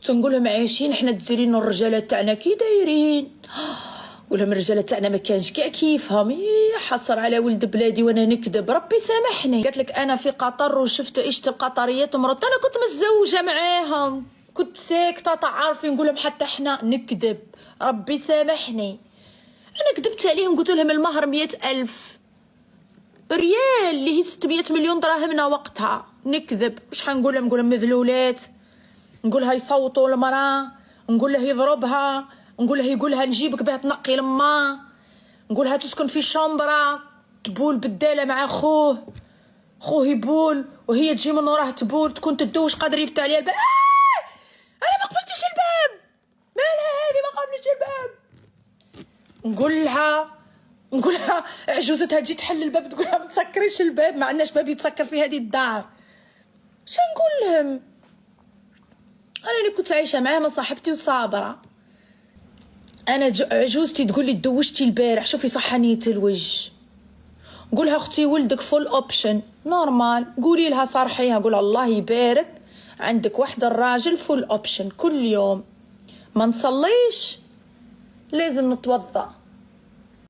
تنقول لهم عايشين حنا الجزائريين الرجاله تاعنا كي دايرين. نقول لهم الرجاله تاعنا ما كانش كاع كيفهم. حصر على ولد بلادي وانا نكذب، ربي سامحني. قالت لك انا في قطر وشفت عشت القطريات مرات، انا كنت متزوجه معاهم، كنت ساكته تعرفي. نقول لهم حتى حنا نكذب، ربي سامحني. انا كذبت عليهم قلت لهم المهر 100,000 ريال اللي هي 600 مليون دراهمنا وقتها. نكذب. واش حنقول لهم؟ نقول لهم مذلولات، نقول لها يصوتوا المراه، نقول له يضربها، نقول له يقول لها نجيبك باه تنقي لما، نقول لها تسكن في شومبرا تبول بداله مع خوه يبول وهي تجي من وراه تبول، تكون تدوش قادر يفتح عليها الباب. انا ما قفلتش الباب، مالها هذه ما قفلتش الباب. نقول لها عجوزتها تجي تحل الباب تقول لها ما تسكريش الباب، ما عندناش باب يتسكر في هذه الدار. شنو نقول لهم؟ انا اللي كنت عايشه معاها صاحبتي وصابره. انا عجوزتي تقول لي تدوشتي البارح شوفي صحنيه الوجه. نقولها اختي ولدك فول اوبشن نورمال، قولي لها صارحيها، قولها الله يبارك عندك واحده الراجل فول اوبشن كل يوم. ما نصليش لازم نتوضا.